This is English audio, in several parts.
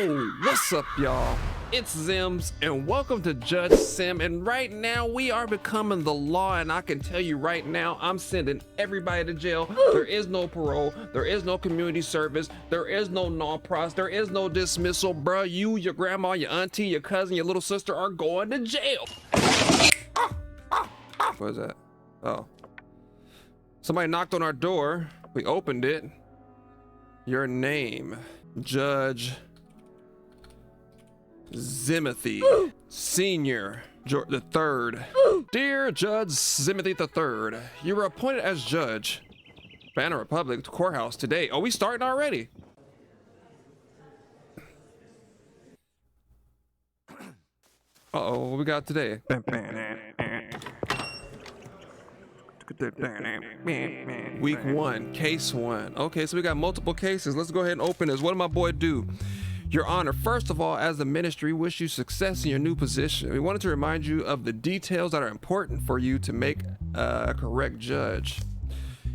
Yo, what's up, y'all? It's Zems, and welcome to Judge Sim. And right now, we are becoming the law, and I can tell you right now, I'm sending everybody to jail. There is no parole, there is no community service, there is no non-pros, there is no dismissal, bruh. You, your grandma, your auntie, your cousin, your little sister are going to jail. What is that? Oh. Somebody knocked on our door. We opened it. Your name, Judge Zemothy Sr. III. Dear Judge Zemothy III, you were appointed as judge, Banner Republic Courthouse today. Oh, we starting already? Uh-oh, what we got today? Week 1, case 1. Okay, so we got multiple cases. Let's go ahead and open this. What did my boy do? Your Honor, first of all, as the ministry, wish you success in your new position. We wanted to remind you of the details that are important for you to make a correct judge.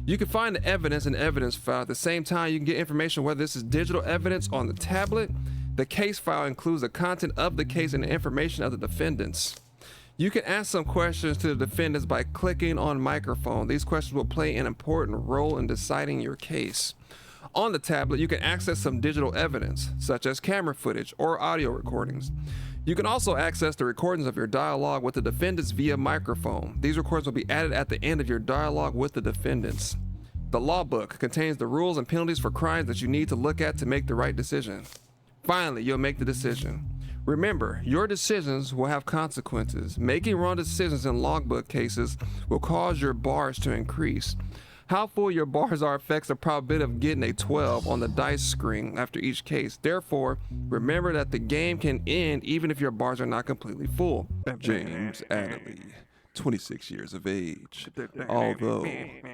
You can find the evidence in the evidence file. At the same time, you can get information whether this is digital evidence on the tablet. The case file includes the content of the case and the information of the defendants. You can ask some questions to the defendants by clicking on microphone. These questions will play an important role in deciding your case. On the tablet, you can access some digital evidence, such as camera footage or audio recordings. You can also access the recordings of your dialogue with the defendants via microphone. These recordings will be added at the end of your dialogue with the defendants. The law book contains the rules and penalties for crimes that you need to look at to make the right decision. Finally, you'll make the decision. Remember, your decisions will have consequences. Making wrong decisions in logbook cases will cause your bars to increase. How full your bars are affects the probability of getting a 12 on the dice screen after each case. Therefore, remember that the game can end even if your bars are not completely full. James Adderley, 26 years of age. Although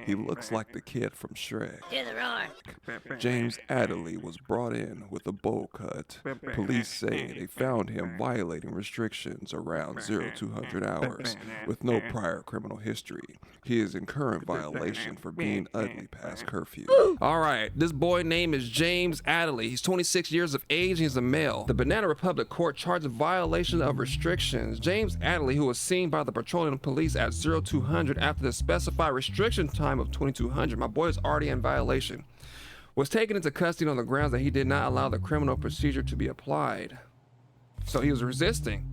he looks like the kid from Shrek. Hear the roar. James Adderley was brought in with a bowl cut. Police say they found him violating restrictions around 0200 hours with no prior criminal history. He is in current violation for being ugly past curfew. All right, this boy name is James Adderley. He's 26 years of age and he's a male. The Banana Republic Court charged a violation of restrictions. James Adderley, who was seen by the patrolling police at 0200 after the specified restriction time of 2200, my boy is already in violation, was taken into custody on the grounds that he did not allow the criminal procedure to be applied. So he was resisting.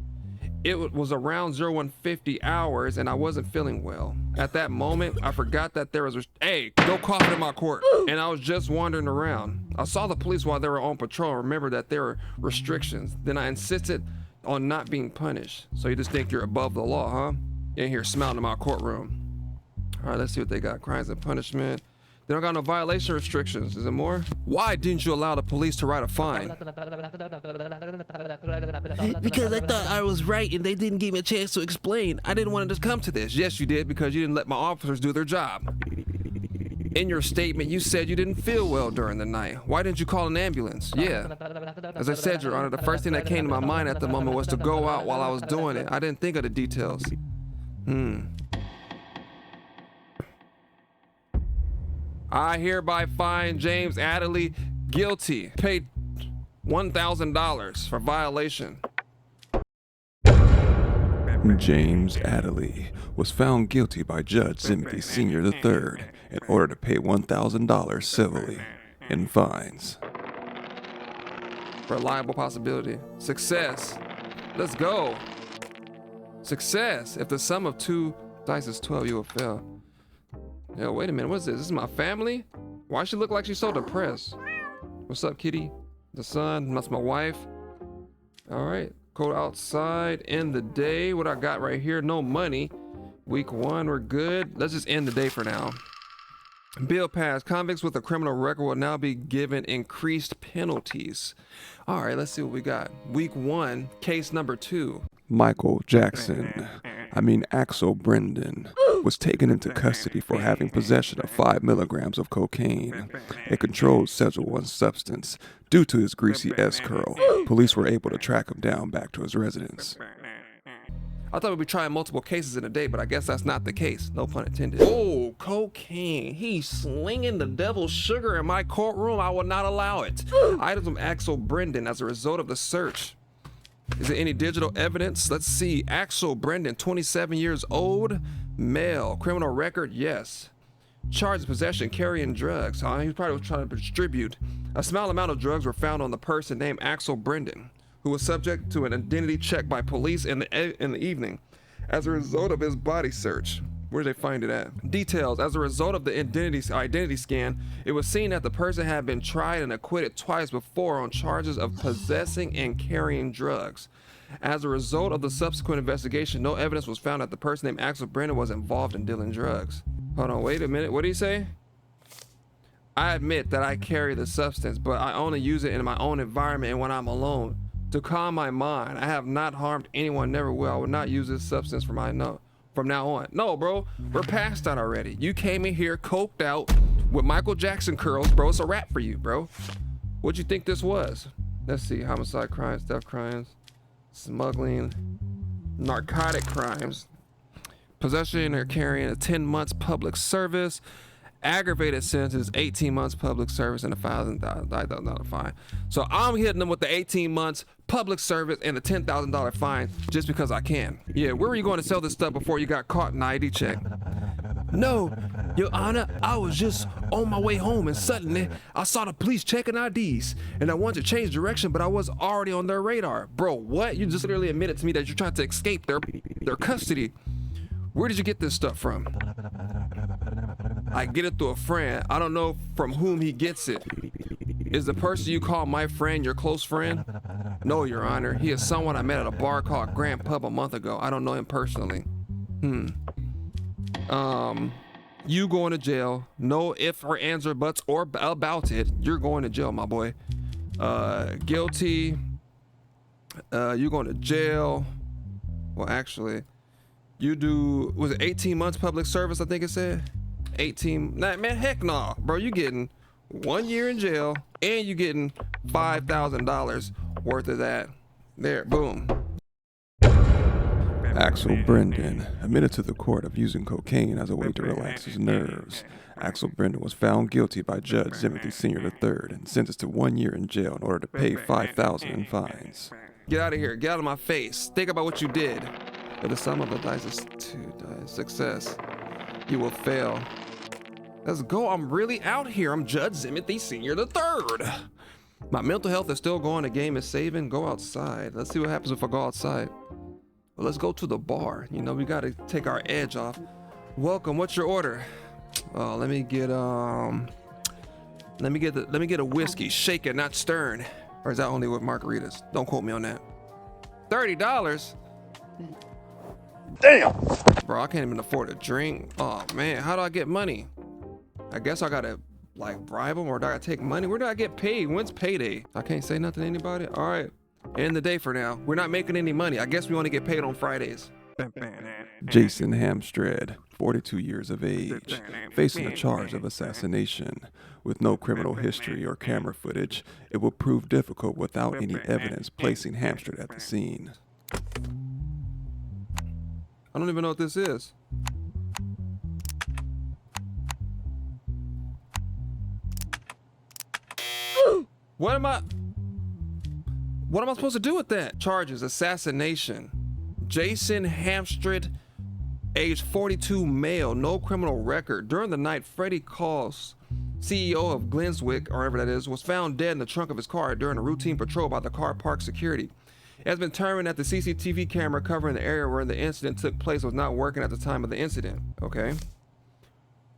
It was around 0150 hours and I wasn't feeling well. At that moment, I forgot that there was hey, no coughing in my court. And I was just wandering around. I saw the police while they were on patrol and remembered that there were restrictions. Then I insisted on not being punished. So you just think you're above the law, huh? In here smelling in my courtroom. All right, let's see what they got. Crimes and punishment. They don't got no violation restrictions. Is it more? Why didn't you allow the police to write a fine? Because I thought I was right and they didn't give me a chance to explain. I didn't want to just come to this. Yes, you did, because you didn't let my officers do their job. In your statement, you said you didn't feel well during the night. Why didn't you call an ambulance? Yeah. As I said, Your Honor, the first thing that came to my mind at the moment was to go out while I was doing it. I didn't think of the details. I hereby find James Adderley guilty. Paid $1,000 for violation. James Adderley was found guilty by Judge Zemothy Sr. III in order to pay $1,000 civilly in fines. Reliable possibility. Success. Let's go. Success. If the sum of two dice is 12, you will fail. Yo, wait a minute. What's this? This is my family? Why she look like she's so depressed? What's up, kitty? The son. That's my wife. All right. Go outside. End the day. What I got right here? No money. Week 1, we're good. Let's just end the day for now. Bill passed. Convicts with a criminal record will now be given increased penalties. All right, let's see what we got. Week 1, case number 2. Michael Axel Brendan was taken into custody for having possession of 5 milligrams of cocaine, a controlled Schedule I substance. Due to his greasy S-curl, police were able to track him down back to his residence. I thought we'd be trying multiple cases in a day, but I guess that's not the case. No pun intended. Oh, cocaine. He's slinging the devil's sugar in my courtroom. I will not allow it. Items from Axel Brendan as a result of the search. Is there any digital evidence? Let's see. Axel Brendan, 27 years old, male. Criminal record, yes. Charged with possession, carrying drugs. He probably was trying to distribute. A small amount of drugs were found on the person named Axel Brendan, who was subject to an identity check by police in the evening as a result of his body search. Where did they find it at? Details. As a result of the identity scan, it was seen that the person had been tried and acquitted twice before on charges of possessing and carrying drugs. As a result of the subsequent investigation, no evidence was found that the person named Axel Brendan was involved in dealing drugs. Hold on, wait a minute. What did he say? I admit that I carry the substance, but I only use it in my own environment and when I'm alone. To calm my mind. I have not harmed anyone, never will. I will not use this substance from now on. No, bro, we're past that already. You came in here coked out with Michael Jackson curls, bro. It's a wrap for you, bro. What'd you think this was? Let's see. Homicide crimes, theft crimes, smuggling, narcotic crimes, possession or carrying a 10 months public service. Aggravated sentence, 18 months public service and a $5,000 fine. So I'm hitting them with the 18 months public service and the $10,000 fine just because I can. Yeah, where were you going to sell this stuff before you got caught in the ID check? No, Your Honor, I was just on my way home and suddenly I saw the police checking IDs and I wanted to change direction, but I was already on their radar. Bro, what? You just literally admitted to me that you're trying to escape their custody. Where did you get this stuff from? I get it through a friend. I don't know from whom he gets it. Is the person you call my friend your close friend? No, Your Honor. He is someone I met at a bar called Grand Pub a month ago. I don't know him personally. You going to jail. No ifs or ands or buts or about it. You're going to jail, my boy. Guilty. You going to jail. Well, actually, you do, was it 18 months public service, I think it said? 18, nah, man, heck no, bro. You getting 1 year in jail and you getting $5,000 worth of that. There, boom. Axel Brendan admitted to the court of using cocaine as a way to relax his nerves. Axel Brendan was found guilty by Judge Zemothy Sr III and sentenced to 1 year in jail in order to pay $5,000 in fines. Get out of here. Get out of my face. Think about what you did. If the sum of the dice is 2 dice, success, you will fail. Let's go. I'm really out here. I'm Judge Zemothy Sr III. My mental health is still going. The game is saving. Go outside. Let's see what happens if I go outside. Well, let's go to the bar. You know, we got to take our edge off. Welcome. What's your order? Let me get a whiskey, shaken, not stirring. Or is that only with margaritas? Don't quote me on that. $30? Damn! Bro, I can't even afford a drink. Oh man, how do I get money? I guess I gotta like bribe them, or do I gotta take money? Where do I get paid? When's payday? I can't say nothing to anybody. All right, end the day for now. We're not making any money. I guess we only get paid on Fridays. Jason Hamstred, 42 years of age, facing a charge of assassination. With no criminal history or camera footage, it will prove difficult without any evidence placing Hamstred at the scene. I don't even know what this is. What am I supposed to do with that? Charges, assassination. Jason Hamstred, age 42, male, no criminal record. During the night, Freddie Calls, CEO of Glenswick, or whatever that is, was found dead in the trunk of his car during a routine patrol by the car park security. It has been determined that the CCTV camera covering the area where the incident took place was not working at the time of the incident. Okay.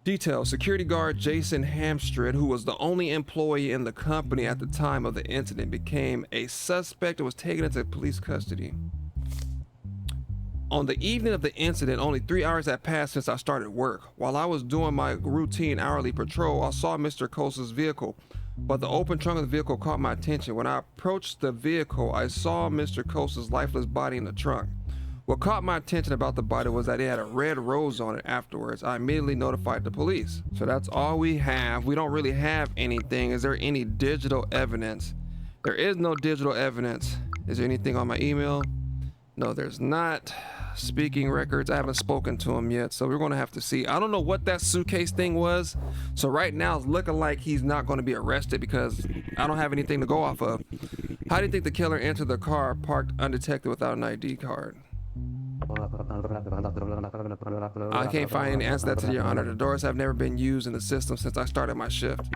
Details. Security guard Jason Hamstred, who was the only employee in the company at the time of the incident, became a suspect and was taken into police custody. On the evening of the incident, only 3 hours had passed since I started work. While I was doing my routine hourly patrol, I saw Mr. Coase's vehicle, but the open trunk of the vehicle caught my attention. When I approached the vehicle, I saw Mr. Coase's lifeless body in the trunk. What caught my attention about the body was that it had a red rose on it. Afterwards, I immediately notified the police. So that's all we have. We don't really have anything. Is there any digital evidence? There is no digital evidence. Is there anything on my email? No, there's not. Speaking records, I haven't spoken to him yet, so we're gonna have to see. I don't know what that suitcase thing was, so right now it's looking like he's not gonna be arrested because I don't have anything to go off of. How do you think the killer entered the car parked undetected without an ID card? I can't find any answer to that today, Your Honor. The doors have never been used in the system since I started my shift.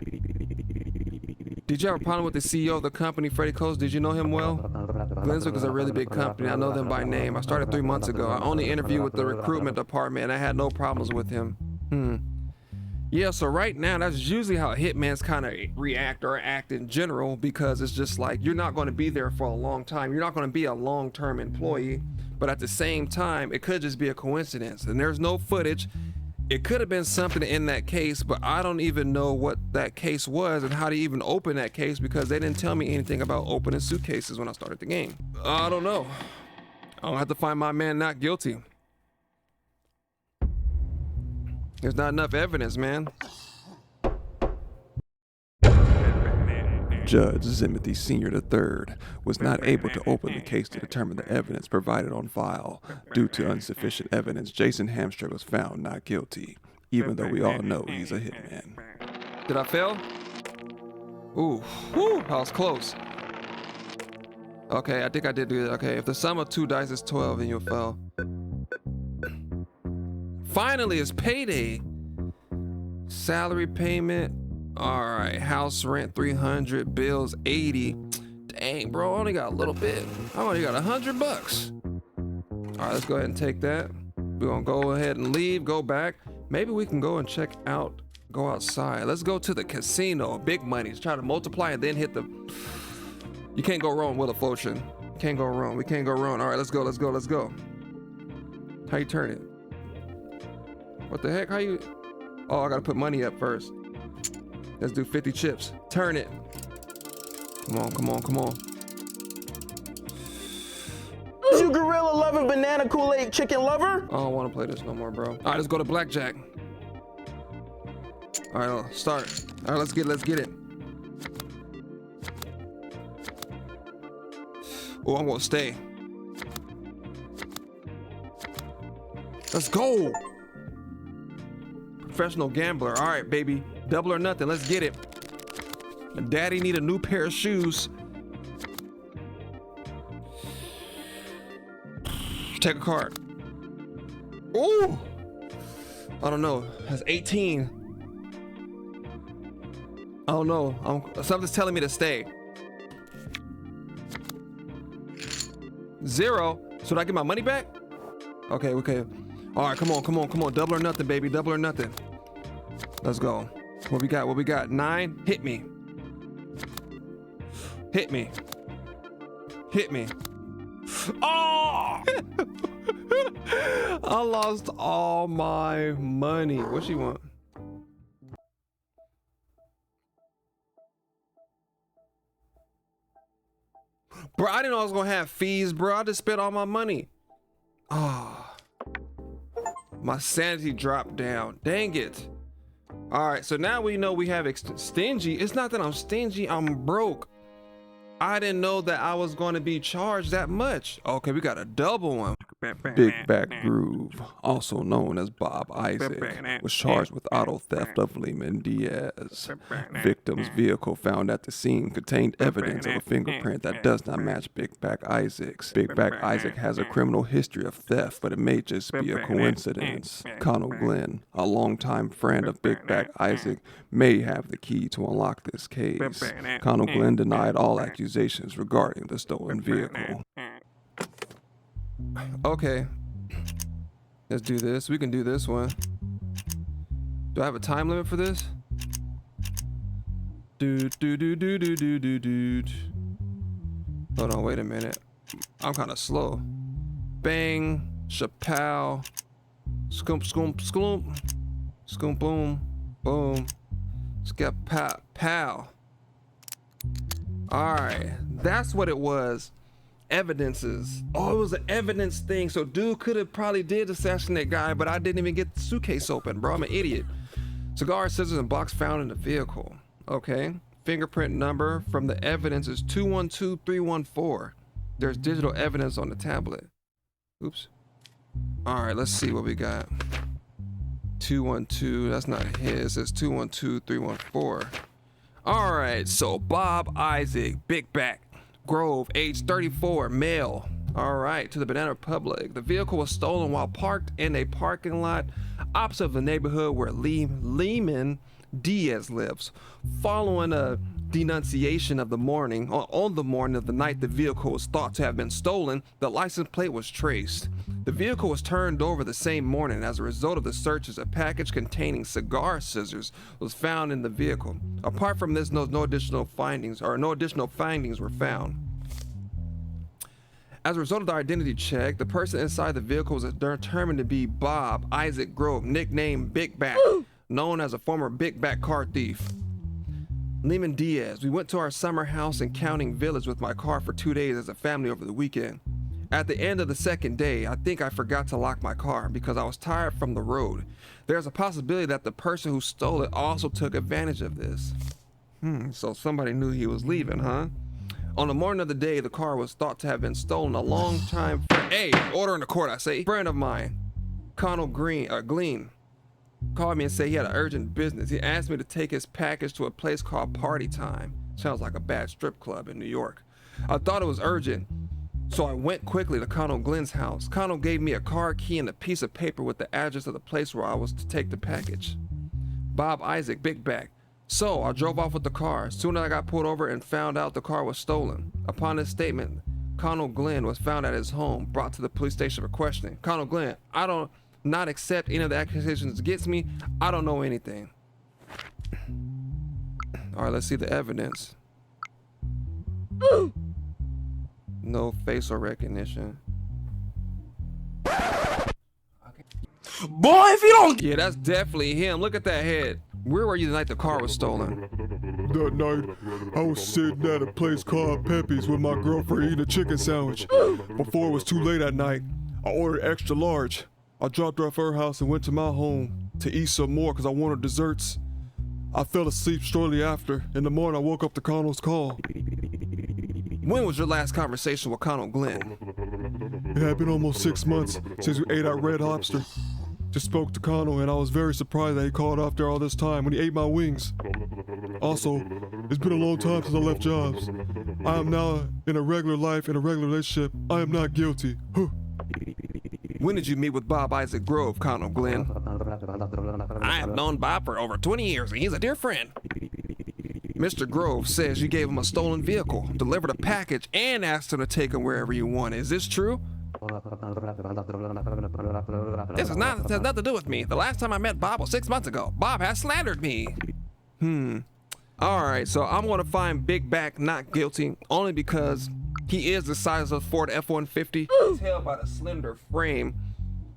Did you have a problem with the CEO of the company, Freddie Coates? Did you know him well? Glenswick is a really big company. I know them by name. I started 3 months ago. I only interviewed with the recruitment department and I had no problems with him. Yeah, so right now, that's usually how hitmans kind of react or act in general, because it's just like, you're not going to be there for a long time. You're not going to be a long-term employee, but at the same time, it could just be a coincidence. And there's no footage. It could have been something in that case, but I don't even know what that case was and how to even open that case because they didn't tell me anything about opening suitcases when I started the game. I don't know. I'll have to find my man not guilty. There's not enough evidence, man. Judge Zemothy Sr. III was not able to open the case to determine the evidence provided on file. Due to insufficient evidence, Jason Hamster was found not guilty, even though we all know he's a hitman. Did I fail? Ooh, whew, I was close. Okay, I think I did do it. Okay, if the sum of 2 dice is 12, then you'll fail. Finally, it's payday. Salary payment. All right, house rent 300, bills 80. Dang, bro, I only got a little bit. I only got $100. All right, let's go ahead and take that. We're gonna go ahead and leave, go back. Maybe we can go and check out, go outside. Let's go to the casino, big money. Let's try to multiply and then hit the, you can't go wrong with a fortune. Can't go wrong, we can't go wrong. All right, let's go, let's go, let's go. How you turn it? What the heck, how you, oh, I gotta put money up first. Let's do 50 chips. Turn it. Come on, come on, come on. You gorilla lover, banana Kool-Aid chicken lover? I don't want to play this no more, bro. All right, let's go to blackjack. All right, start. All right, let's get it. Oh, I'm gonna stay. Let's go. Professional gambler. All right, baby. Double or nothing. Let's get it. Daddy need a new pair of shoes. Take a card. Ooh. I don't know. That's 18. I don't know. Something's telling me to stay. 0. Should I get my money back? Okay, okay. All right, come on, come on, come on. Double or nothing, baby. Double or nothing. Let's go. What we got? What we got? 9. Hit me. Hit me. Hit me. Oh! I lost all my money. What she want? Bro, I didn't know I was gonna have fees, bro. I just spent all my money. Oh. My sanity dropped down. Dang it. All right, so now we know we have stingy. It's not that I'm stingy, I'm broke. I didn't know that I was going to be charged that much. Okay, we got a double one. Big Back Groove, also known as Bob Isaac, was charged with auto theft of Lehman Diaz. Victim's vehicle found at the scene contained evidence of a fingerprint that does not match Big Back Isaac's. Big Back Isaac has a criminal history of theft, but it may just be a coincidence. Connell Glenn, a longtime friend of Big Back Isaac, may have the key to unlock this case. Connell Glenn denied all accusations regarding the stolen vehicle. Okay, let's do this. We can do this one. Do I have a time limit for this? Dude. Hold on, wait a minute. I'm kind of slow. Bang, Chappelle, scoop, boom, boom, skip, pow. All right, that's what it was. Evidences. Oh, it was an evidence thing. So dude could have probably did assassinate guy, but I didn't even get the suitcase open, bro. I'm an idiot. Cigar, scissors, and box found in the vehicle. Okay. Fingerprint number from the evidence is 212314. There's digital evidence on the tablet. Oops. All right, let's see what we got. 212, that's not his, it's 212-314. All right, so Bob Isaac, Big Back, Grove, age 34, male. All right, to the Banana Republic. The vehicle was stolen while parked in a parking lot opposite the neighborhood where Lehman Diaz lives. Following a denunciation of the morning, on the morning of the night the vehicle was thought to have been stolen, the license plate was traced. The vehicle was turned over the same morning. As a result of the searches, a package containing cigar scissors was found in the vehicle. Apart from this, no additional findings were found. As a result of the identity check, the person inside the vehicle was determined to be Bob Isaac Grove, nicknamed Big Back, known as a former Big Back car thief. Lehman Diaz. We went to our summer house in Counting Village with my car for 2 days as a family over the weekend. At the end of the second day, I think I forgot to lock my car because I was tired from the road. There's a possibility that the person who stole it also took advantage of this. So somebody knew he was leaving, huh? On the morning of the day, the car was thought to have been stolen a long time. Hey, order in the court, I say. A friend of mine, Connell Glean, called me and said he had an urgent business. He asked me to take his package to a place called Party Time. Sounds like a bad strip club in New York. I thought it was urgent, so I went quickly to Connell Glenn's house. Connell gave me a car key and a piece of paper with the address of the place where I was to take the package. Bob Isaac, Big Back. So I drove off with the car. Soon as I got pulled over and found out the car was stolen. Upon his statement, Connell Glenn was found at his home, brought to the police station for questioning. Connell Glenn, I don't not accept any of the accusations against me. I don't know anything. All right, let's see the evidence. No facial recognition. Boy, if you don't... Yeah, that's definitely him. Look at that head. Where were you the night the car was stolen? That night, I was sitting at a place called Pepe's with my girlfriend eating a chicken sandwich. Before it was too late at night, I ordered extra large. I dropped her off her house and went to my home to eat some more because I wanted desserts. I fell asleep shortly after. In the morning, I woke up to Connell's call. When was your last conversation with Connell Glenn? It had been almost 6 months since we ate at Red Lobster. Just spoke to Connell and I was very surprised that he called after all this time when he ate my wings. Also, it's been a long time since I left jobs. I am now in a regular life, in a regular relationship. I am not guilty. When did you meet with Bob Isaac Grove, Connell Glenn? I have known Bob for over 20 years and he's a dear friend. Mr. Grove says you gave him a stolen vehicle, delivered a package, and asked him to take him wherever you want. Is this true? This has nothing to do with me. The last time I met Bob was 6 months ago. Bob has slandered me. All right, so I'm going to find Big Back not guilty only because he is the size of Ford F-150. Tell by the slender frame.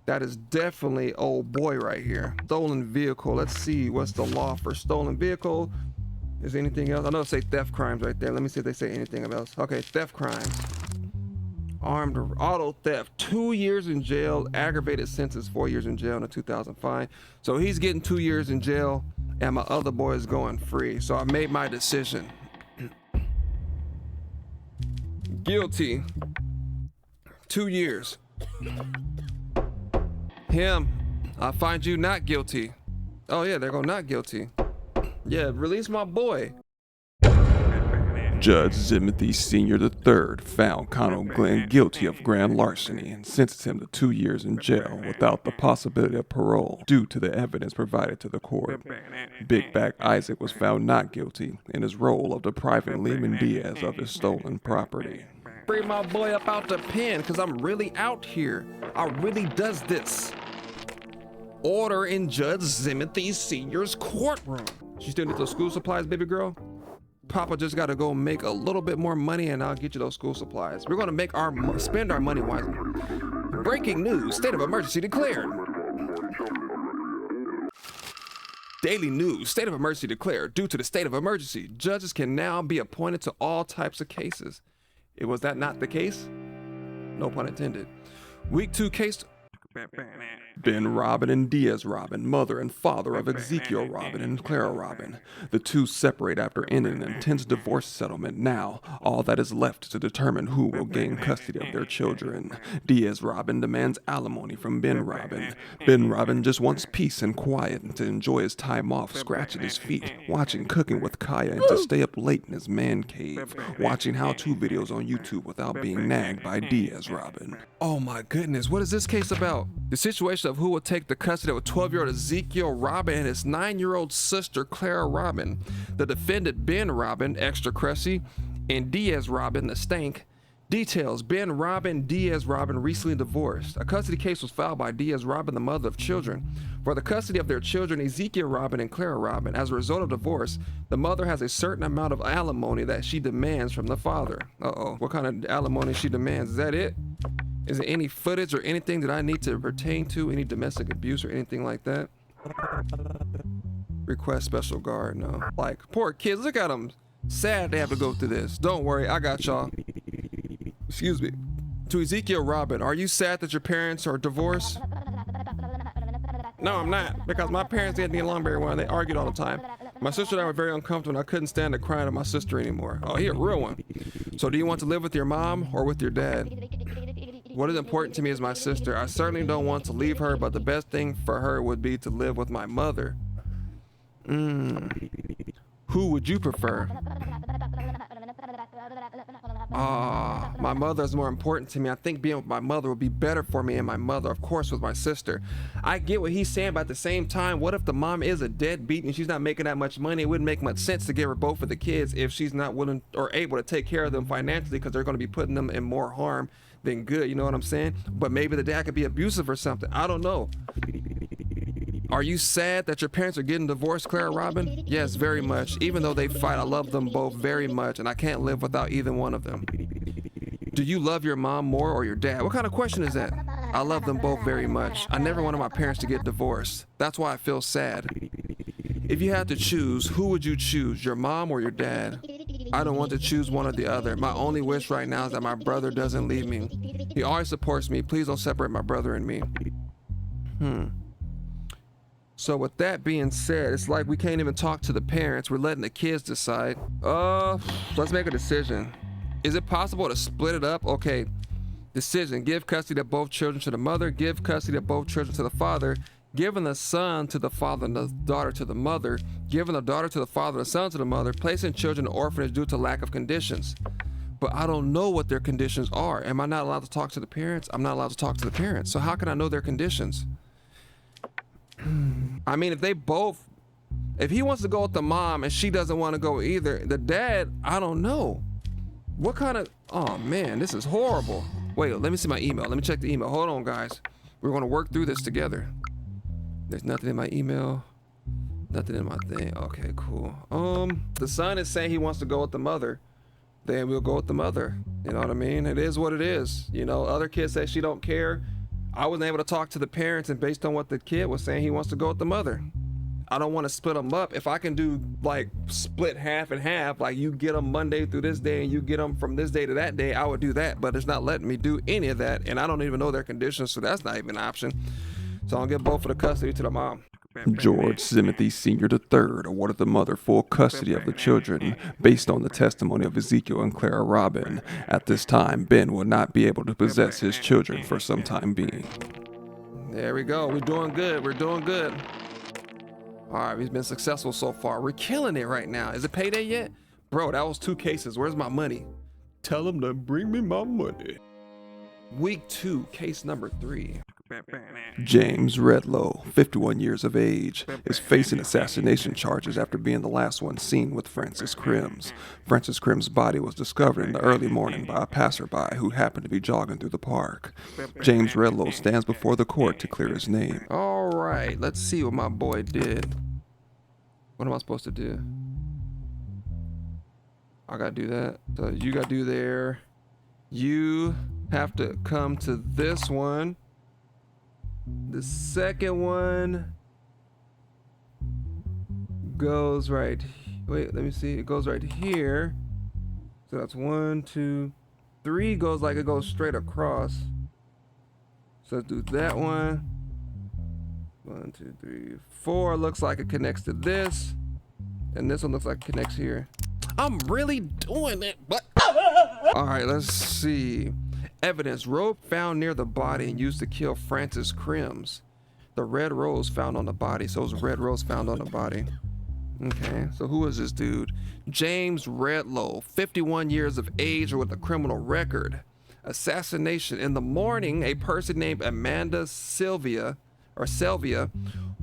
That is definitely old boy right here. Stolen vehicle. Let's see what's the law for stolen vehicle. Is there anything else? I know it say theft crimes right there. Let me see if they say anything else. Okay, theft crimes. Armed auto theft, 2 years in jail, aggravated sentence, 4 years in jail and a $2,000 fine. So he's getting 2 years in jail and my other boy is going free. So I made my decision. Guilty. 2 years. Him, I find you not guilty. Oh yeah, they're going not guilty. Yeah, release my boy. Judge Zemothy Sr. III found Connell Glenn guilty of grand larceny and sentenced him to 2 years in jail without the possibility of parole due to the evidence provided to the court. Big Back Isaac was found not guilty in his role of depriving Lehman Diaz of his stolen property. Bring my boy up out the pen because I'm really out here. I really does this. Order in Judge Zemothy Sr.'s courtroom. She still need those school supplies, baby girl? Papa just got to go make a little bit more money and I'll get you those school supplies. We're going to spend our money wisely. Breaking news, state of emergency declared. Daily news, state of emergency declared. Due to the state of emergency, judges can now be appointed to all types of cases. Was that not the case? No pun intended. Week 2 case. Ben Robin and Diaz Robin, mother and father of Ezekiel Robin and Clara Robin. The two separate after ending an intense divorce settlement. Now, all that is left is to determine who will gain custody of their children. Diaz Robin demands alimony from Ben Robin. Ben Robin just wants peace and quiet and to enjoy his time off scratching his feet, watching Cooking with Kaya, and to stay up late in his man cave, watching how-to videos on YouTube without being nagged by Diaz Robin. Oh my goodness, what is this case about? The situation of who will take the custody of a 12-year-old Ezekiel Robin and his 9-year-old sister Clara Robin. The defendant Ben Robin, extra crusty, and Diaz Robin, the stank. Details: Ben Robin, Diaz Robin recently divorced. A custody case was filed by Diaz Robin, the mother of children, for the custody of their children Ezekiel Robin and Clara Robin. As a result of divorce, the mother has a certain amount of alimony that she demands from the father. What kind of alimony she demands? Is that it? Is there any footage or anything that I need to pertain to? Any domestic abuse or anything like that? Request special guard, no. Like, poor kids, look at them. Sad they have to go through this. Don't worry, I got y'all. Excuse me. To Ezekiel Robin, are you sad that your parents are divorced? No, I'm not, because my parents didn't get along very well and they argued all the time. My sister and I were very uncomfortable and I couldn't stand the crying of my sister anymore. Oh, he a real one. So do you want to live with your mom or with your dad? What is important to me is my sister. I certainly don't want to leave her, but the best thing for her would be to live with my mother. Who would you prefer? My mother is more important to me. I think being with my mother would be better for me and my mother, of course, with my sister. I get what he's saying, but at the same time, what if the mom is a deadbeat and she's not making that much money? It wouldn't make much sense to give her both of the kids if she's not willing or able to take care of them financially, because they're going to be putting them in more harm than good. You know what I'm saying? But maybe the dad could be abusive or something. I don't know. Are you sad that your parents are getting divorced, Clara Robin? Yes, very much. Even though they fight, I love them both very much, and I can't live without either one of them. Do you love your mom more or your dad? What kind of question is that? I love them both very much. I never wanted my parents to get divorced. That's why I feel sad. If you had to choose, who would you choose, your mom or your dad? I don't want to choose one or the other. My only wish right now is that my brother doesn't leave me. He always supports me. Please don't separate my brother and me. So with that being said, it's like we can't even talk to the parents. We're letting the kids decide. Let's make a decision. Is it possible to split it up? Okay, decision. Give custody of both children to the mother. Give custody of both children to the father. Giving the son to the father and the daughter to the mother. Giving the daughter to the father and the son to the mother. Placing children in orphanage due to lack of conditions. But I don't know what their conditions are. Am I not allowed to talk to the parents? I'm not allowed to talk to the parents. So how can I know their conditions? I mean, if he wants to go with the mom and she doesn't want to go either, the dad, I don't know. What kind of, oh man, this is horrible. Wait, let me see my email. Let me check the email. Hold on, guys. We're going to work through this together. There's nothing in my email. Nothing in my thing. Okay, cool. The son is saying he wants to go with the mother. Then we'll go with the mother. You know what I mean? It is what it is. You know, other kids say she don't care. I wasn't able to talk to the parents, and based on what the kid was saying, he wants to go with the mother. I don't want to split them up. If I can do like split half and half, like you get them Monday through this day and you get them from this day to that day, I would do that. But it's not letting me do any of that, and I don't even know their conditions, so that's not even an option. So I'll give both of the custody to the mom. George Zemothy Sr. III awarded the mother full custody of the children based on the testimony of Ezekiel and Clara Robin. At this time, Ben will not be able to possess his children for some time being. There we go. We're doing good. We're doing good. All right, we've been successful so far. We're killing it right now. Is it payday yet? Bro, that was 2 cases. Where's my money? Tell them to bring me my money. Week 2, case number 3. James Redlow, 51 years of age, is facing assassination charges after being the last one seen with Francis Crims. Francis Crims' body was discovered in the early morning by a passerby who happened to be jogging through the park. James Redlow stands before the court to clear his name. All right, let's see what my boy did. What am I supposed to do? I gotta do that. So you gotta do there. You have to come to this one. The second one goes right. Wait, let me see. It goes right here. So that's 1, 2, 3 goes like it goes straight across. So let's do that one. 1, 2, 3, 4. Looks like it connects to this. And this one looks like it connects here. I'm really doing it, but... All right, let's see. Evidence. Rope found near the body and used to kill Francis Crims. The red rose found on the body. So it was a red rose found on the body. Okay, so who is this dude? James Redlow, 51 years of age with a criminal record. Assassination. In the morning, a person named Amanda Sylvia,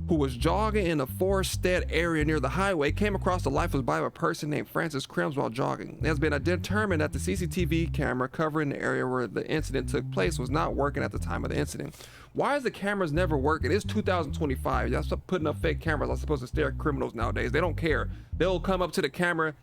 who was jogging in the Forstead area near the highway, came across the lifeless body of a person named Francis Crims while jogging. It has been determined that the CCTV camera covering the area where the incident took place was not working at the time of the incident. Why is the cameras never working? It's 2025. Y'all stop putting up fake cameras. I'm supposed to stare at criminals nowadays. They don't care. They'll come up to the camera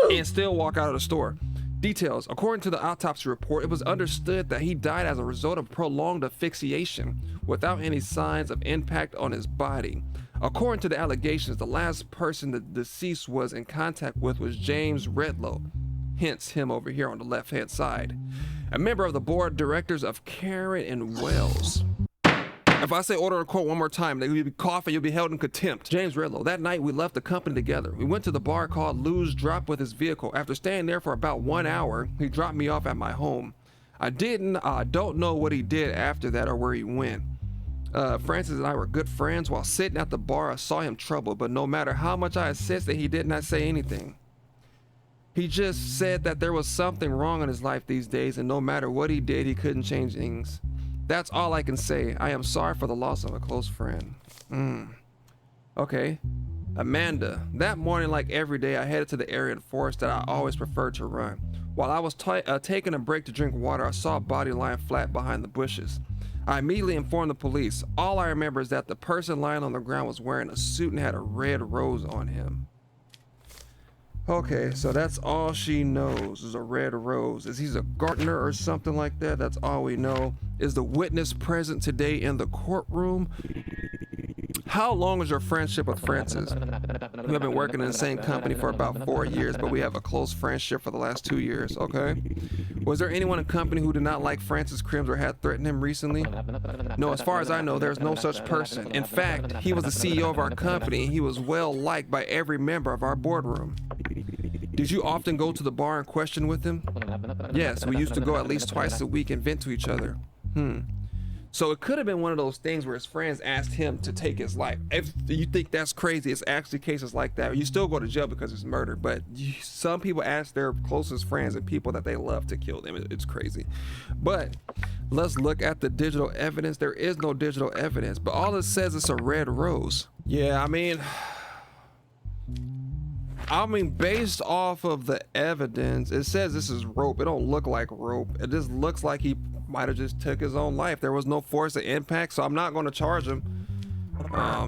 and still walk out of the store. Details. According to the autopsy report, it was understood that he died as a result of prolonged asphyxiation without any signs of impact on his body. According to the allegations, the last person the deceased was in contact with was James Redlow, hence him over here on the left-hand side, a member of the board of directors of Karen and Wells. If I say order a court one more time, you'll be coughing, you'll be held in contempt. James Redlow. That night, we left the company together. We went to the bar called Lou's Drop with his vehicle. After staying there for about 1 hour, he dropped me off at my home. I don't know what he did after that or where he went. Francis and I were good friends. While sitting at the bar, I saw him troubled, but no matter how much I insisted, he did not say anything. He just said that there was something wrong in his life these days, and no matter what he did, he couldn't change things. That's all I can say. I am sorry for the loss of a close friend. Okay. Amanda. That morning, like every day, I headed to the area in the forest that I always preferred to run. While I was taking a break to drink water, I saw a body lying flat behind the bushes. I immediately informed the police. All I remember is that the person lying on the ground was wearing a suit and had a red rose on him. Okay, so that's all she knows is a red rose. Is he a gardener or something like that? That's all we know. Is the witness present today in the courtroom? How long is your friendship with Francis? We have been working in the same company for about 4 years, but we have a close friendship for the last 2 years, okay? Was there anyone in the company who did not like Francis Crims or had threatened him recently? No, as far as I know, there's no such person. In fact, he was the CEO of our company and he was well liked by every member of our boardroom. Did you often go to the bar and question with him? Yes, we used to go at least twice a week and vent to each other. So it could have been one of those things where his friends asked him to take his life. If you think that's crazy, it's actually cases like that. You still go to jail because it's murder, but some people ask their closest friends and people that they love to kill them. It's crazy. But let's look at the digital evidence. There is no digital evidence, but all it says is a red rose. Yeah, I mean, based off of the evidence, it says this is rope. It don't look like rope. It just looks like he might have just took his own life. There was no force of impact, so I'm not going to charge him.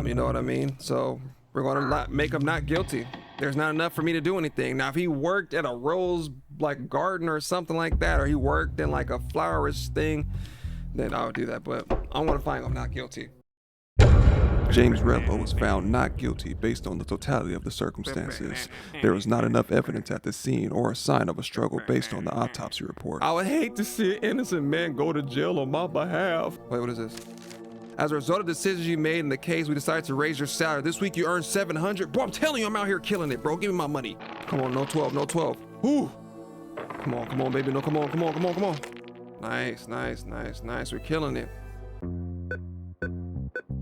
You know what I mean? So we're going to make him not guilty. There's not enough for me to do anything. Now, if he worked at a rose like garden or something like that, or he worked in like a flowerish thing, then I would do that. But I want to find him not guilty. James Redlow was found not guilty based on the totality of the circumstances. There was not enough evidence at the scene or a sign of a struggle based on the autopsy report. I would hate to see an innocent man go to jail on my behalf. Wait, what is this? As a result of decisions you made in the case, we decided to raise your salary. This week you earned $700. Bro, I'm telling you, I'm out here killing it, bro. Give me my money. Come on, no 12, no 12. Whoo! Come on, baby. No, come on. Nice. We're killing it.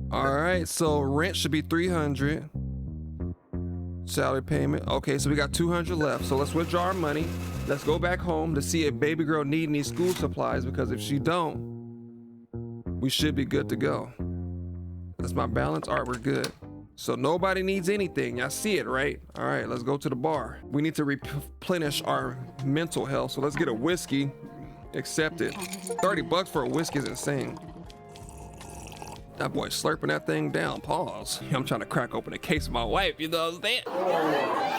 All right, so rent should be $300. Salary payment. Okay, so we got $200 left. So let's withdraw our money. Let's go back home to see if baby girl need any school supplies, because if she don't, we should be good to go. That's my balance. All right, we're good. So nobody needs anything. Y'all see it, right? All right, let's go to the bar. We need to replenish our mental health. So let's get a whiskey. Accept it. $30 for a whiskey is insane. That boy slurping that thing down. Pause. I'm trying to crack open a case of my wife, you know what I'm saying?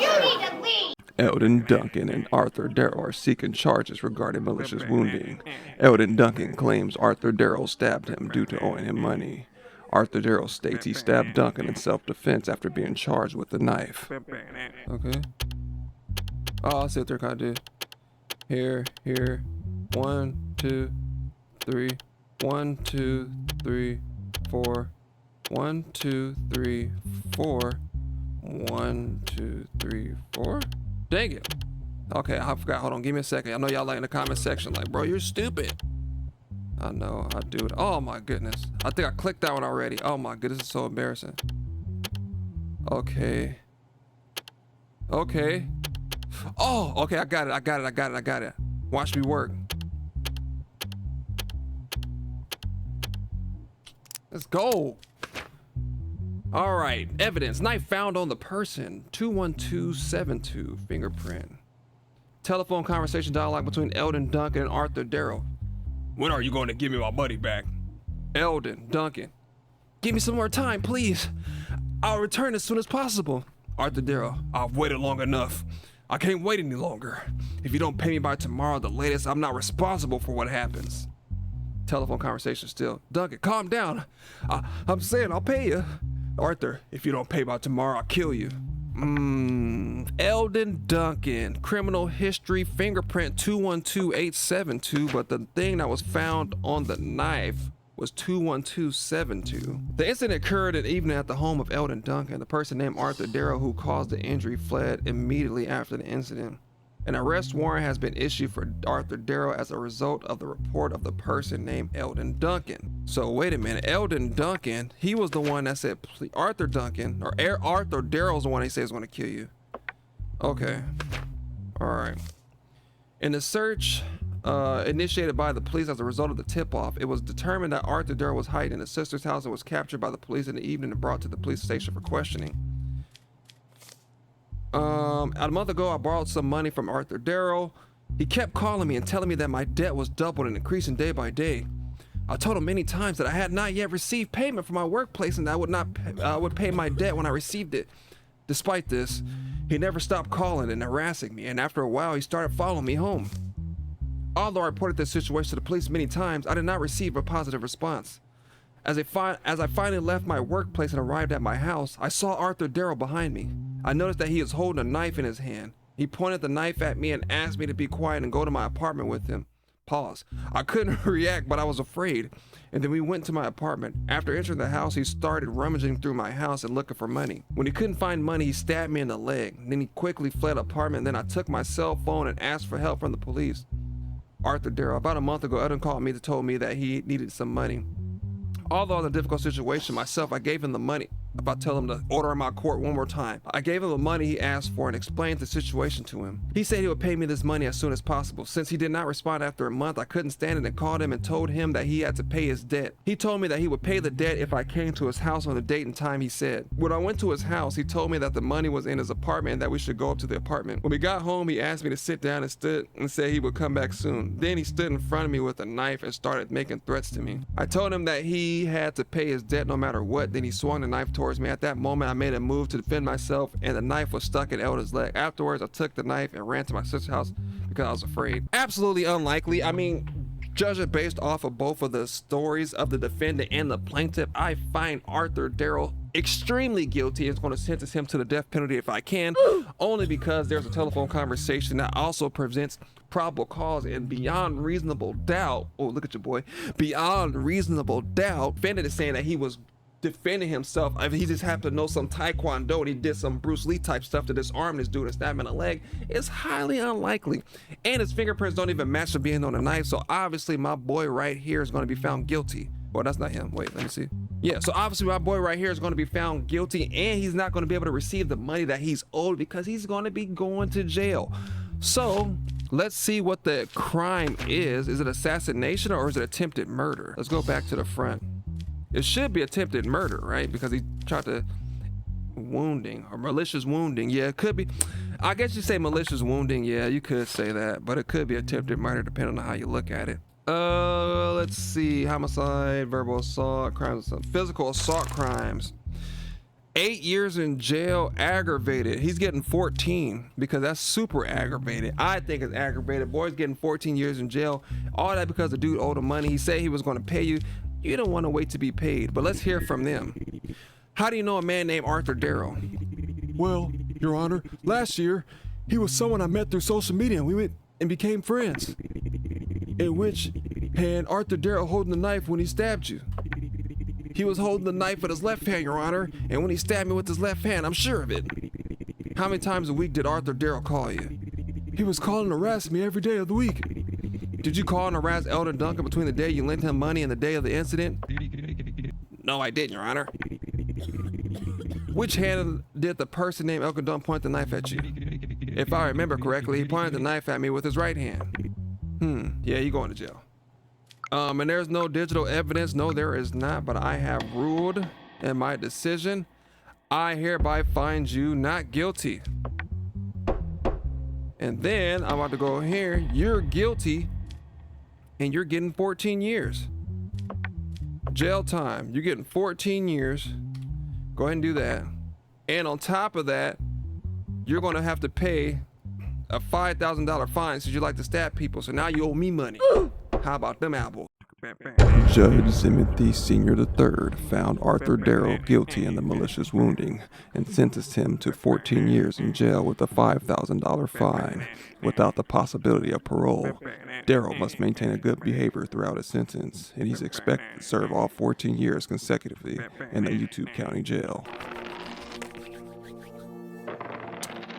You need to leave. Eldon Duncan and Arthur Darrow are seeking charges regarding malicious wounding. Eldon Duncan claims Arthur Darrow stabbed him due to owing him money. Arthur Darrow states he stabbed Duncan in self-defense after being charged with the knife. Okay. Oh, I'll see what they're gonna do. Here. 1, 2, 3, 1, 2, 3, 4. 1, 2, 3, 4. 1, 2, 3, 4. Dang it. Okay, I forgot. Hold on, give me a second. I know y'all like in the comment section, like, bro, you're stupid. I know, I do it. Oh my goodness. I think I clicked that one already. Oh my goodness, it's so embarrassing. Okay. Okay. Oh, okay, I got it. Watch me work. Let's go. All right, evidence. Knife found on the person. 21272, fingerprint. Telephone conversation dialogue between Eldon Duncan and Arthur Darrow. When are you going to give me my money back? Eldon Duncan. Give me some more time, please. I'll return as soon as possible. Arthur Darrow. I've waited long enough. I can't wait any longer. If you don't pay me by tomorrow, the latest, I'm not responsible for what happens. Telephone conversation still. Duncan, calm down. I'm saying I'll pay you. Arthur, if you don't pay by tomorrow, I'll kill you. Eldon Duncan, criminal history, fingerprint 212872, but the thing that was found on the knife was 21272. The incident occurred at evening at the home of Eldon Duncan. The person named Arthur Darrow who caused the injury fled immediately after the incident. An arrest warrant has been issued for Arthur Darrow as a result of the report of the person named Eldon Duncan. So wait a minute, Eldon Duncan, he was the one that said Arthur Duncan, or Arthur Darrow's the one he says is going to kill you. Okay, all right. In the search initiated by the police as a result of the tip-off, it was determined that Arthur Darrow was hiding in his sister's house and was captured by the police in the evening and brought to the police station for questioning. A month ago, I borrowed some money from Arthur Darrow. He kept calling me and telling me that my debt was doubled and increasing day by day. I told him many times that I had not yet received payment from my workplace and that I would pay my debt when I received it. Despite this, he never stopped calling and harassing me, and after a while, he started following me home. Although I reported this situation to the police many times, I did not receive a positive response. As I finally left my workplace and arrived at my house, I saw Arthur Darrow behind me. I noticed that he was holding a knife in his hand. He pointed the knife at me and asked me to be quiet and go to my apartment with him. Pause. I couldn't react, but I was afraid. And then we went to my apartment. After entering the house, he started rummaging through my house and looking for money. When he couldn't find money, he stabbed me in the leg. Then he quickly fled the apartment. Then I took my cell phone and asked for help from the police. Arthur Darrow. About a month ago, Eden called me to tell me that he needed some money. Although in a difficult situation myself, I gave him the money. If I tell him to order in my court one more time, I gave him the money he asked for and explained the situation to him. He said he would pay me this money as soon as possible. Since he did not respond after a month, I couldn't stand it and called him and told him that he had to pay his debt. He told me that he would pay the debt if I came to his house on the date and time he said. When I went to his house, he told me that the money was in his apartment and that we should go up to the apartment. When we got home, he asked me to sit down and stood and said he would come back soon. Then he stood in front of me with a knife and started making threats to me. I told him that he had to pay his debt no matter what. Then he swung the knife towards me. At that moment, I made a move to defend myself and the knife was stuck in Elda's leg. Afterwards, I took the knife and ran to my sister's house because I was afraid. Absolutely unlikely. I mean, judge it based off of both of the stories of the defendant and the plaintiff. I find Arthur Darrow extremely guilty. It's going to sentence him to the death penalty if I can, only because there's a telephone conversation that also presents probable cause and beyond reasonable doubt. Oh, look at your boy. Beyond reasonable doubt, defendant is saying that he was defending himself. I mean, he just happened to know some taekwondo and he did some Bruce Lee type stuff to disarm this dude and stab him in the leg. It's highly unlikely. And his fingerprints don't even match to being on the knife. So obviously my boy right here is going to be found guilty. Well, that's not him. Wait, let me see. Yeah, so obviously my boy right here is going to be found guilty and he's not going to be able to receive the money that he's owed because he's going to be going to jail. So let's see what the crime is. Is it assassination or is it attempted murder? Let's go back to the front. It should be attempted murder, right? Because he tried to wounding or malicious wounding. Yeah, it could be. I guess you say malicious wounding. Yeah, you could say that, but it could be attempted murder depending on how you look at it. Let's see. Homicide, verbal assault, crimes, physical assault crimes. 8 years in jail, aggravated. He's getting 14 because that's super aggravated. I think it's aggravated. Boy's getting 14 years in jail. All that because the dude owed him money. He said he was going to pay you. You don't want to wait to be paid, but let's hear from them. How do you know a man named Arthur Darrow? Well, Your Honor, last year, he was someone I met through social media and we went and became friends. In which and Arthur Darrow holding the knife when he stabbed you. He was holding the knife with his left hand, Your Honor, and when he stabbed me with his left hand, I'm sure of it. How many times a week did Arthur Darrow call you? He was calling and harassing me every day of the week. Did you call and harass Elder Duncan between the day you lent him money and the day of the incident? No, I didn't, Your Honor. Which hand did the person named Elder Duncan point the knife at you? If I remember correctly, he pointed the knife at me with his right hand. Yeah, you're going to jail. And there's no digital evidence. No, there is not, but I have ruled in my decision. I hereby find you not guilty. And then I'm about to go here. You're guilty and you're getting 14 years. Jail time. You're getting 14 years. Go ahead and do that. And on top of that, you're going to have to pay a $5,000 fine since you like to stab people. So now you owe me money. How about them apples? Judge Zemothy Sr. III found Arthur Darrow guilty in the malicious wounding and sentenced him to 14 years in jail with a $5,000 fine without the possibility of parole. Darrow must maintain a good behavior throughout his sentence, and he's expected to serve all 14 years consecutively in the YouTube County Jail.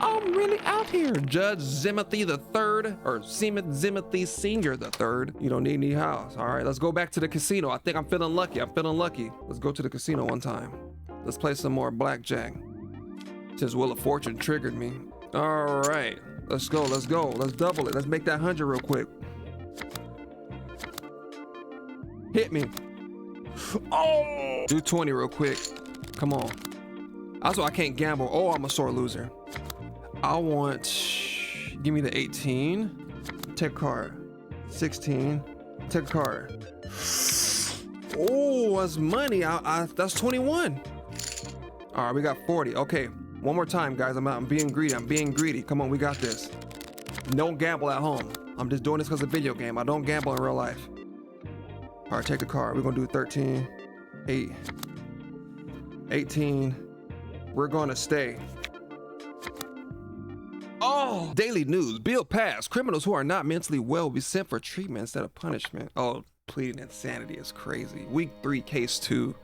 I'm really out here, Judge Zemothy III, or Zemothy Sr. III. You don't need any house. All right, let's go back to the casino. I think I'm feeling lucky. Let's go to the casino one time. Let's play some more blackjack. Since Wheel of Fortune triggered me. All right, let's go. Let's double it. Let's make that 100 real quick. Hit me. Oh! Do 20 real quick. Come on. Also, I can't gamble. Oh, I'm a sore loser. I want, give me the 18, take a card, 16, take a card. Oh, that's money, that's 21. All right, we got 40, okay. One more time, guys, I'm being greedy, come on, we got this. Don't gamble at home. I'm just doing this because it's a video game. I don't gamble in real life. All right, take the card. We're gonna do 13, 8, 18. We're gonna stay. Oh, daily news. Bill passed. Criminals who are not mentally well will be sent for treatment instead of punishment. Oh, pleading insanity is crazy. Week 3, case 2.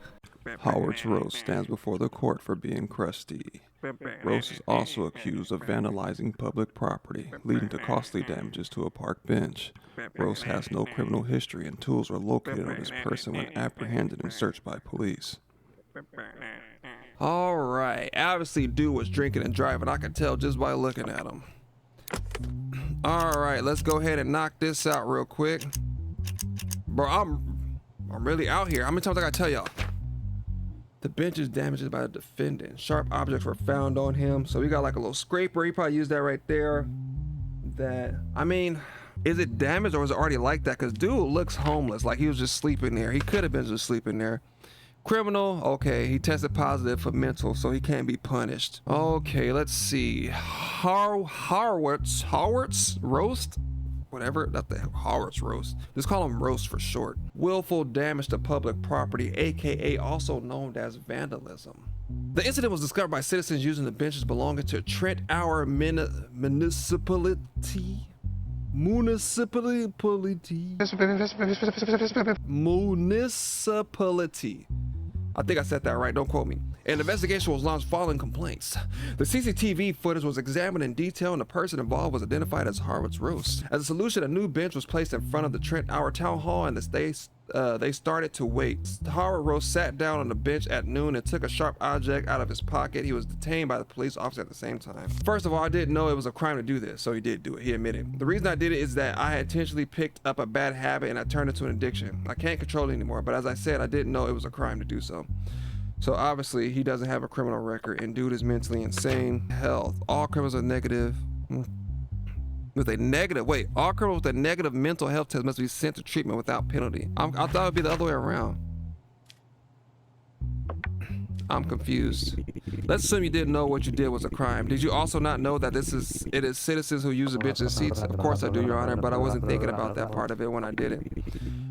Howard's roast stands before the court for being crusty. Roast is also accused of vandalizing public property, leading to costly damages to a park bench. Roast has no criminal history and tools were located on his person when apprehended and searched by police. All right, obviously dude was drinking and driving. I could tell just by looking at him. All right, let's go ahead and knock this out real quick. Bro, I'm really out here. How many times I gotta tell y'all? The bench is damaged by the defendant. Sharp objects were found on him. So we got like a little scraper. He probably used that right there. I mean, is it damaged or was it already like that? Because dude looks homeless, like he was just sleeping there. He could have been just sleeping there. Criminal, okay, he tested positive for mental, so he can't be punished. Okay, let's see. Howard's roast? Whatever, that's the Howard's roast. Just call him roast for short. Willful damage to public property, aka also known as vandalism. The incident was discovered by citizens using the benches belonging to Trent Hour Municipality. I think I said that right, don't quote me. An investigation was launched following complaints. The CCTV footage was examined in detail and the person involved was identified as Harvard's roast. As a solution, a new bench was placed in front of the Trent Hour Town Hall and they started to wait. Howard Roast sat down on the bench at noon and took a sharp object out of his pocket. He was detained by the police officer at the same time. First of all, I didn't know it was a crime to do this, so he did do it. He admitted. The reason I did it is that I had intentionally picked up a bad habit and I turned it to an addiction. I can't control it anymore, but as I said, I didn't know it was a crime to do so. So obviously, he doesn't have a criminal record and dude is mentally insane. Health. All criminals are negative. All criminals with a negative mental health test must be sent to treatment without penalty. I thought it would be the other way around. I'm confused. Let's assume you didn't know what you did was a crime. Did you also not know that it is citizens who use the benches seats? Of course I do, Your Honor, but I wasn't thinking about that part of it when I did it.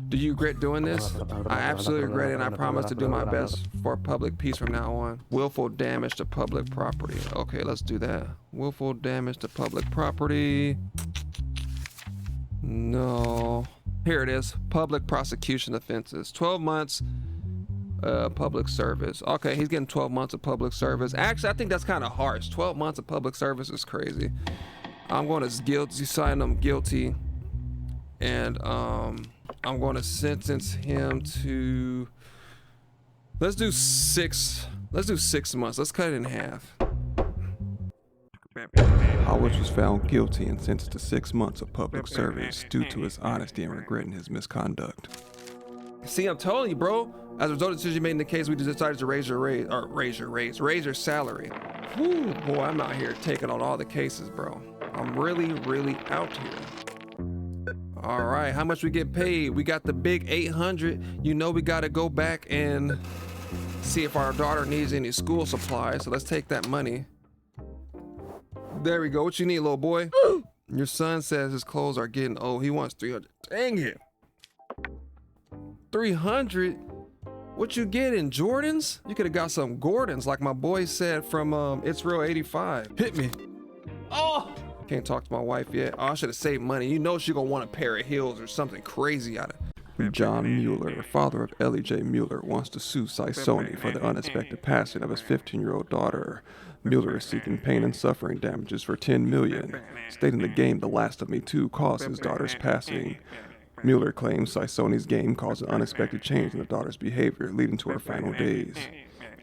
Do you regret doing this? I absolutely regret it and I promise to do my best for public peace from now on. Willful damage to public property. Okay, let's do that. Willful damage to public property. No. Here it is. Public prosecution offenses. 12 months public service. Okay, he's getting 12 months of public service. Actually, I think that's kind of harsh. 12 months of public service is crazy. I'm going to guilty, sign him guilty. And I'm going to sentence him to, let's do 6 months. Let's cut it in half. Howard was found guilty and sentenced to 6 months of public service due to his honesty and regretting his misconduct. See, I'm telling you, bro. As a result of the decision made in the case, we decided to raise your salary. Whew, boy, I'm out here taking on all the cases, bro. I'm really out here. All right, how much we get paid? We got the big 800. You know we got to go back and see if our daughter needs any school supplies. So let's take that money. There we go. What you need, little boy? Your son says his clothes are getting old. He wants 300. Dang it. 300? What you getting, Jordans? You could have got some Gordons, like my boy said from It's Real 85. Hit me. Oh! Can't talk to my wife yet. Oh, I should have saved money. You know she gonna want a pair of heels or something crazy out of. John Mueller, father of Ellie J. Mueller, wants to sue Sony for the unexpected passing of his 15-year-old daughter. Mueller is seeking pain and suffering damages for $10 million, stating the game The Last of Me 2 caused his daughter's passing. Mueller claims Sony's game caused an unexpected change in the daughter's behavior, leading to her final days.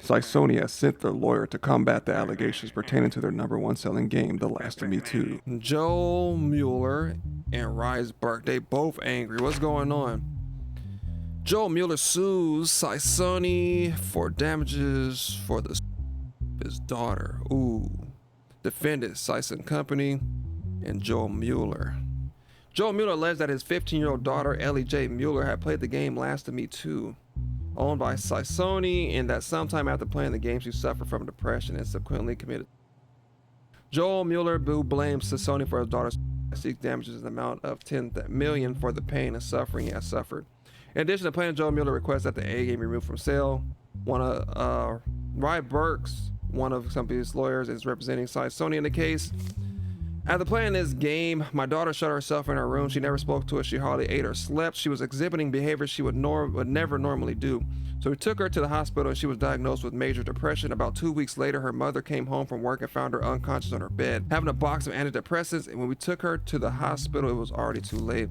Sony has sent their lawyer to combat the allegations pertaining to their #1 selling game, The Last of Me 2. Joel Mueller and Rise Burke, they both angry. What's going on? Joel Mueller sues Sony for damages for his daughter. Ooh. Defendant Sison Company and Joel Mueller. Joel Mueller alleged that his 15-year-old daughter, Ellie J. Mueller, had played the game Last of Me 2, owned by Sony, and that sometime after playing the game, she suffered from depression and subsequently committed. Joel Mueller, who blames Sony for his daughter's seeks damages in the amount of $10 million for the pain and suffering he has suffered. In addition, the plaintiff Joel Mueller requests that the A game be removed from sale. One of Rye Burks, one of company's lawyers, is representing Sony in the case. After playing this game, my daughter shut herself in her room. She never spoke to us. She hardly ate or slept. She was exhibiting behavior she would never normally do. So we took her to the hospital and she was diagnosed with major depression. About 2 weeks later, her mother came home from work and found her unconscious on her bed, having a box of antidepressants. And when we took her to the hospital, it was already too late.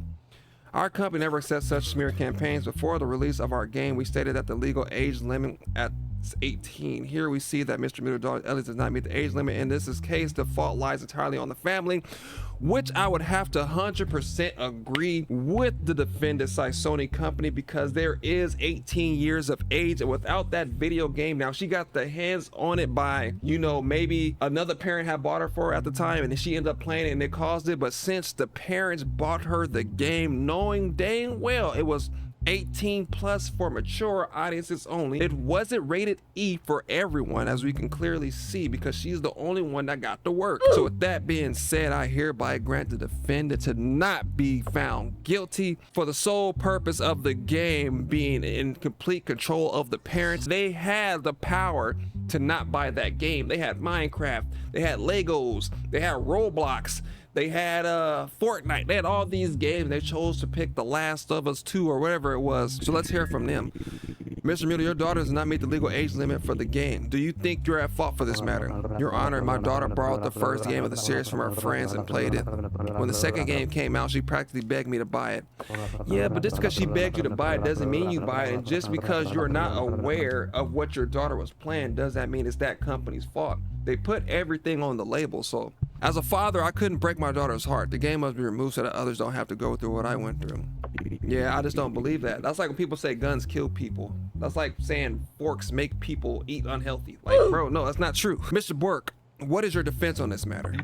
Our company never accepts such smear campaigns. Before the release of our game, we stated that the legal age limit at 18. Here we see that Mr. Mueller's daughter Ellie does not meet the age limit. In this case, the fault lies entirely on the family, which I would have to 100% agree with the defendant Sony Company, because there is 18 years of age, and without that video game, now she got the hands on it by, you know, maybe another parent had bought her for her at the time and she ended up playing it and it caused it. But since the parents bought her the game knowing dang well it was 18 plus for mature audiences only, it wasn't rated E for everyone, as we can clearly see, because she's the only one that got to work. So with that being said, I hereby grant the defendant to not be found guilty for the sole purpose of the game being in complete control of the parents. They had the power to not buy that game. They had Minecraft, they had Legos, they had Roblox, they had Fortnite, they had all these games. They chose to pick The Last of Us 2 or whatever it was. So let's hear from them. Mr. Mueller, your daughter does not meet the legal age limit for the game. Do you think you're at fault for this matter? Your Honor, my daughter borrowed the first game of the series from her friends and played it. When the second game came out, she practically begged me to buy it. Yeah, but just because she begged you to buy it doesn't mean you buy it. And just because you're not aware of what your daughter was playing, does that mean it's that company's fault? They put everything on the label. So as a father, I couldn't break my daughter's heart. The game must be removed so that others don't have to go through what I went through. Yeah, I just don't believe that. That's like when people say guns kill people. That's like saying forks make people eat unhealthy. Like, bro, no, that's not true. Mr. Burke, what is your defense on this matter?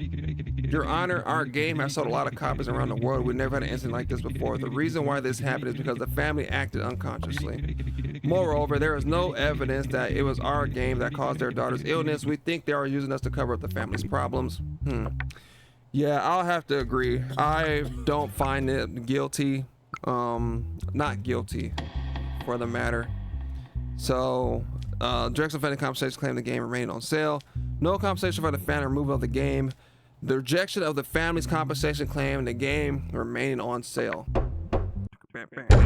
Your Honor, our game has sold a lot of copies around the world. We've never had an incident like this before. The reason why this happened is because the family acted unconsciously. Moreover, there is no evidence that it was our game that caused their daughter's illness. We think they are using us to cover up the family's problems. Yeah, I'll have to agree. I don't find it guilty. Not guilty for the matter. So, direct offending compensation claim the game remaining on sale. No compensation for the family removal of the game. The rejection of the family's compensation claim and the game remaining on sale.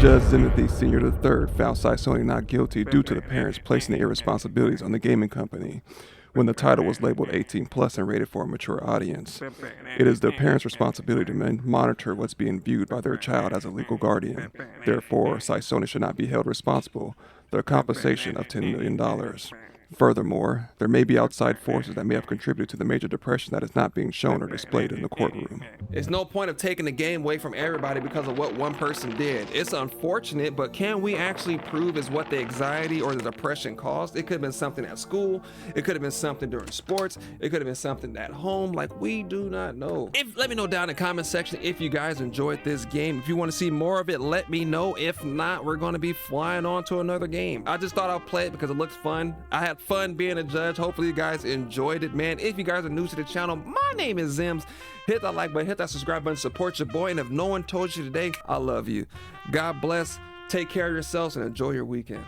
Judge Zemothy Sr III found Sony not guilty due to the parents placing the irresponsibilities on the gaming company when the title was labeled 18 plus and rated for a mature audience. It is the parents' responsibility to monitor what's being viewed by their child as a legal guardian. Therefore, Sony should not be held responsible for the compensation of $10 million. Furthermore, there may be outside forces that may have contributed to the major depression that is not being shown or displayed in the courtroom. It's no point of taking the game away from everybody because of what one person did. It's unfortunate, but can we actually prove is what the anxiety or the depression caused? It could have been something at school. It could have been something during sports. It could have been something at home. Like, we do not know. Let me know down in the comment section if you guys enjoyed this game. If you want to see more of it, let me know. If not, we're going to be flying on to another game. I just thought I'll play it because it looks fun. I had fun being a judge. Hopefully you guys enjoyed it, man. If you guys are new to the channel, my name is Zems. Hit that like button, hit that subscribe button, support your boy. And if no one told you today, I love you. God bless, take care of yourselves, and enjoy your weekend.